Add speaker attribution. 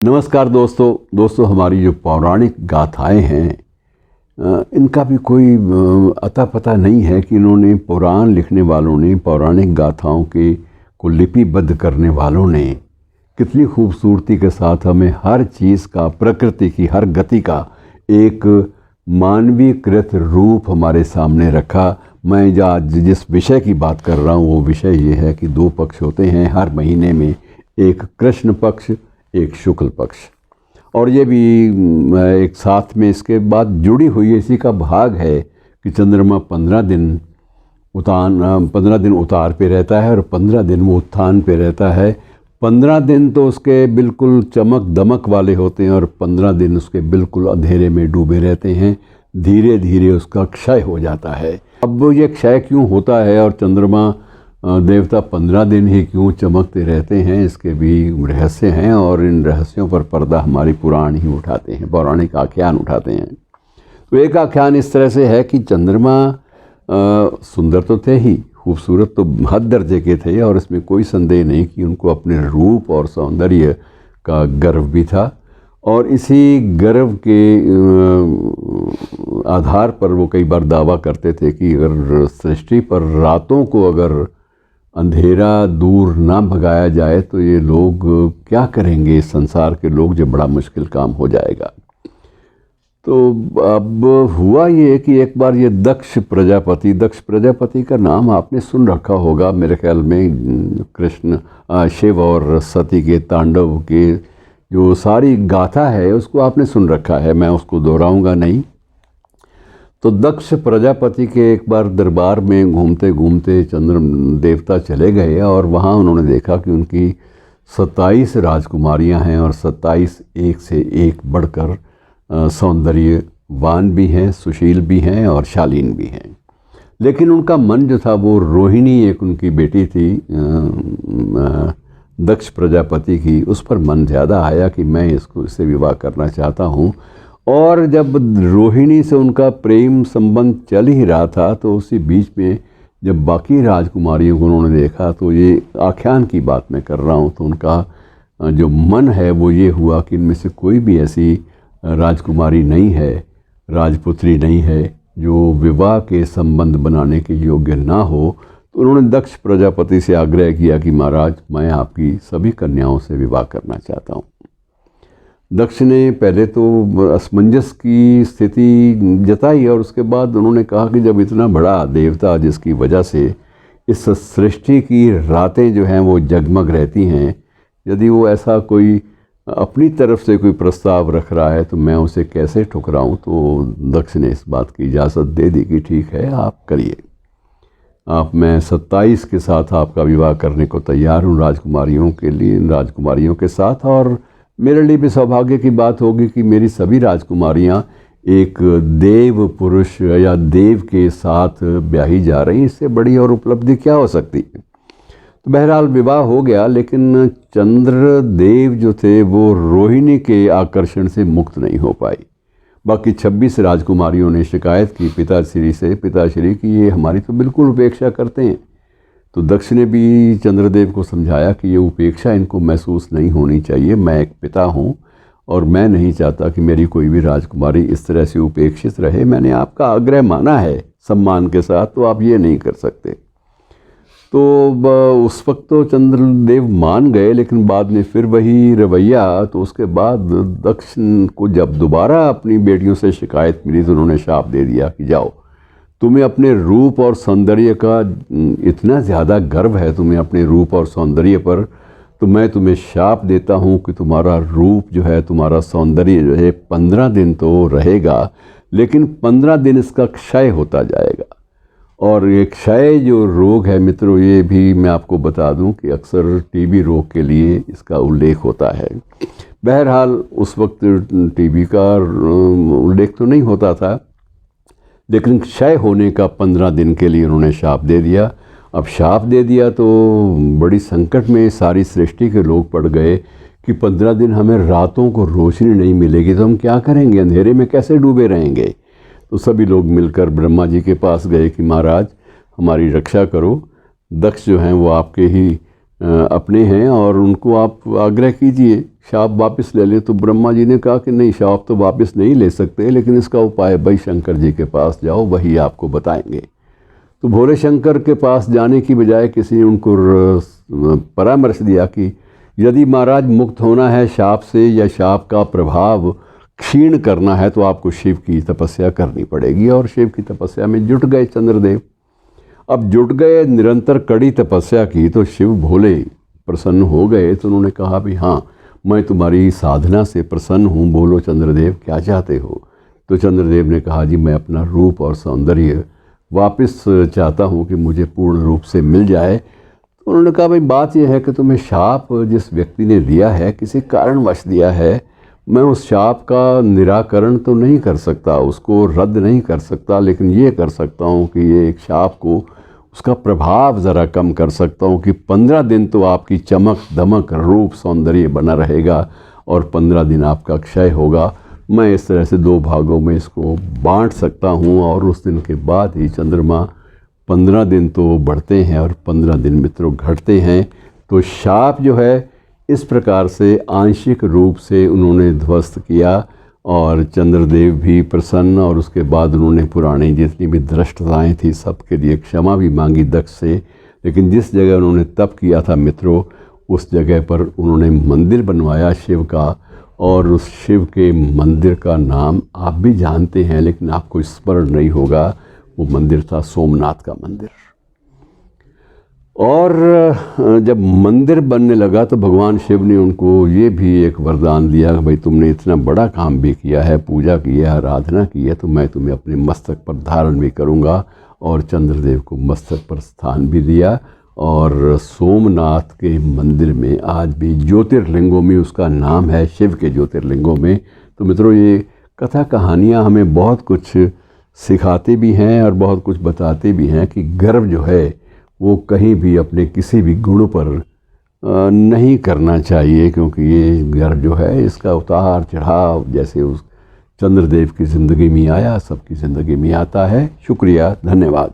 Speaker 1: नमस्कार दोस्तों हमारी जो पौराणिक गाथाएं हैं इनका भी कोई अता पता नहीं है कि इन्होंने पुराण लिखने वालों ने, पौराणिक गाथाओं के को लिपिबद्ध करने वालों ने कितनी खूबसूरती के साथ हमें हर चीज़ का, प्रकृति की हर गति का एक मानवीकृत रूप हमारे सामने रखा। मैं आज जिस विषय की बात कर रहा हूँ वो विषय ये है कि दो पक्ष होते हैं हर महीने में, एक कृष्ण पक्ष, एक शुक्ल पक्ष, और ये भी एक साथ में इसके बाद जुड़ी हुई इसी का भाग है कि चंद्रमा 15 दिन उतार पे रहता है और 15 दिन वो उत्थान पे रहता है। 15 दिन तो उसके बिल्कुल चमक दमक वाले होते हैं और 15 दिन उसके बिल्कुल अंधेरे में डूबे रहते हैं। धीरे धीरे उसका क्षय हो जाता है। अब ये क्षय क्यों होता है और चंद्रमा देवता 15 दिन ही क्यों चमकते रहते हैं, इसके भी रहस्य हैं और इन रहस्यों पर पर्दा हमारी पुराण ही उठाते हैं, पौराणिक आख्यान उठाते हैं। तो एक आख्यान इस तरह से है कि चंद्रमा सुंदर तो थे ही, खूबसूरत तो हद दर्जे के थे और इसमें कोई संदेह नहीं कि उनको अपने रूप और सौंदर्य का गर्व भी था। और इसी गर्व के आधार पर वो कई बार दावा करते थे कि अगर सृष्टि पर रातों को अगर अंधेरा दूर ना भगाया जाए तो ये लोग क्या करेंगे, इस संसार के लोग, जो बड़ा मुश्किल काम हो जाएगा। तो अब हुआ ये कि एक बार ये दक्ष प्रजापति का नाम आपने सुन रखा होगा मेरे ख्याल में। कृष्ण, शिव और सती के तांडव के जो सारी गाथा है उसको आपने सुन रखा है, मैं उसको दोहराऊंगा नहीं। तो दक्ष प्रजापति के एक बार दरबार में घूमते घूमते चंद्र देवता चले गए और वहाँ उन्होंने देखा कि उनकी 27 राजकुमारियाँ हैं और 27 एक से एक बढ़कर सौंदर्यवान भी हैं, सुशील भी हैं और शालीन भी हैं। लेकिन उनका मन जो था वो रोहिणी, एक उनकी बेटी थी दक्ष प्रजापति की, उस पर मन ज़्यादा आया कि मैं इससे विवाह करना चाहता हूँ। और जब रोहिणी से उनका प्रेम संबंध चल ही रहा था तो उसी बीच में जब बाकी राजकुमारियों को उन्होंने देखा, तो ये आख्यान की बात मैं कर रहा हूँ, तो उनका जो मन है वो ये हुआ कि इनमें से कोई भी ऐसी राजकुमारी नहीं है, राजपुत्री नहीं है जो विवाह के संबंध बनाने के योग्य ना हो। तो उन्होंने दक्ष प्रजापति से आग्रह किया कि महाराज, मैं आपकी सभी कन्याओं से विवाह करना चाहता हूँ। दक्ष ने पहले तो असमंजस की स्थिति जताई और उसके बाद उन्होंने कहा कि जब इतना बड़ा देवता जिसकी वजह से इस सृष्टि की रातें जो हैं वो जगमग रहती हैं, यदि वो ऐसा कोई अपनी तरफ से कोई प्रस्ताव रख रहा है तो मैं उसे कैसे ठुकराऊं। तो दक्ष ने इस बात की इजाज़त दे दी कि ठीक है, आप करिए, मैं 27 के साथ आपका विवाह करने को तैयार हूँ, राजकुमारियों के साथ। और मेरे लिए भी सौभाग्य की बात होगी कि मेरी सभी राजकुमारियाँ एक देव पुरुष या देव के साथ ब्याही जा रही, इससे बड़ी और उपलब्धि क्या हो सकती है। तो बहरहाल विवाह हो गया, लेकिन चंद्रदेव जो थे वो रोहिणी के आकर्षण से मुक्त नहीं हो पाई। बाकी 26 राजकुमारियों ने शिकायत की पिताश्री की ये हमारी तो बिल्कुल उपेक्षा करते हैं। तो दक्ष ने भी चंद्रदेव को समझाया कि ये उपेक्षा इनको महसूस नहीं होनी चाहिए, मैं एक पिता हूँ और मैं नहीं चाहता कि मेरी कोई भी राजकुमारी इस तरह से उपेक्षित रहे। मैंने आपका आग्रह माना है सम्मान के साथ, तो आप ये नहीं कर सकते। तो उस वक्त तो चंद्रदेव मान गए, लेकिन बाद में फिर वही रवैया। तो उसके बाद दक्ष को जब दोबारा अपनी बेटियों से शिकायत मिली तो उन्होंने शाप दे दिया कि जाओ, तुम्हें अपने रूप और सौंदर्य का इतना ज़्यादा गर्व है, तुम्हें अपने रूप और सौंदर्य पर, तो मैं तुम्हें शाप देता हूँ कि तुम्हारा रूप जो है, तुम्हारा सौंदर्य जो है 15 दिन तो रहेगा, लेकिन 15 दिन इसका क्षय होता जाएगा। और ये क्षय जो रोग है मित्रों, ये भी मैं आपको बता दूं कि अक्सर टीबी रोग के लिए इसका उल्लेख होता है। बहरहाल उस वक्त टीबी का उल्लेख तो नहीं होता था, लेकिन क्षय होने का 15 दिन के लिए उन्होंने शाप दे दिया। अब शाप दे दिया तो बड़ी संकट में सारी सृष्टि के लोग पड़ गए कि 15 दिन हमें रातों को रोशनी नहीं मिलेगी तो हम क्या करेंगे, अंधेरे में कैसे डूबे रहेंगे। तो सभी लोग मिलकर ब्रह्मा जी के पास गए कि महाराज हमारी रक्षा करो। दक्ष जो हैं वो आपके ही अपने हैं और उनको आप आग्रह कीजिए शाप वापस ले लें। तो ब्रह्मा जी ने कहा कि नहीं, शाप तो वापस नहीं ले सकते, लेकिन इसका उपाय भाई शंकर जी के पास जाओ, वही आपको बताएंगे। तो भोले शंकर के पास जाने की बजाय किसी ने उनको परामर्श दिया कि यदि महाराज मुक्त होना है शाप से या शाप का प्रभाव क्षीण करना है तो आपको शिव की तपस्या करनी पड़ेगी। और शिव की तपस्या में जुट गए चंद्रदेव। अब जुट गए, निरंतर कड़ी तपस्या की, तो शिव भोले प्रसन्न हो गए। तो उन्होंने कहा भी हाँ, मैं तुम्हारी साधना से प्रसन्न हूँ, बोलो चंद्रदेव क्या चाहते हो। तो चंद्रदेव ने कहा जी मैं अपना रूप और सौंदर्य वापस चाहता हूँ कि मुझे पूर्ण रूप से मिल जाए। तो उन्होंने कहा भाई बात यह है कि तुम्हें शाप जिस व्यक्ति ने दिया है, किसी कारणवश दिया है, मैं उस शाप का निराकरण तो नहीं कर सकता, उसको रद्द नहीं कर सकता, लेकिन ये कर सकता हूँ कि ये एक शाप को उसका प्रभाव ज़रा कम कर सकता हूँ कि 15 दिन तो आपकी चमक दमक रूप सौंदर्य बना रहेगा और 15 दिन आपका क्षय होगा। मैं इस तरह से 2 भागों में इसको बांट सकता हूँ और उस दिन के बाद ही चंद्रमा 15 दिन तो बढ़ते हैं और 15 दिन मित्रों घटते हैं। तो शाप जो है इस प्रकार से आंशिक रूप से उन्होंने ध्वस्त किया और चंद्रदेव भी प्रसन्न, और उसके बाद उन्होंने पुरानी जितनी भी दृष्टताएँ थी सबके लिए क्षमा भी मांगी दक्ष से। लेकिन जिस जगह उन्होंने तप किया था मित्रों, उस जगह पर उन्होंने मंदिर बनवाया शिव का, और उस शिव के मंदिर का नाम आप भी जानते हैं लेकिन आपको स्मरण नहीं होगा। वो मंदिर था सोमनाथ का मंदिर। और जब मंदिर बनने लगा तो भगवान शिव ने उनको ये भी एक वरदान दिया कि भाई तुमने इतना बड़ा काम भी किया है, पूजा की है, आराधना की है, तो मैं तुम्हें अपने मस्तक पर धारण भी करूँगा। और चंद्रदेव को मस्तक पर स्थान भी दिया। और सोमनाथ के मंदिर में आज भी ज्योतिर्लिंगों में उसका नाम है, शिव के ज्योतिर्लिंगों में। तो मित्रों ये कथा कहानियाँ हमें बहुत कुछ सिखाते भी हैं और बहुत कुछ बताते भी हैं कि गर्व जो है वो कहीं भी अपने किसी भी गुण पर नहीं करना चाहिए, क्योंकि ये गर्व जो है इसका उतार चढ़ाव जैसे उस चंद्रदेव की ज़िंदगी में आया सबकी ज़िंदगी में आता है। शुक्रिया, धन्यवाद।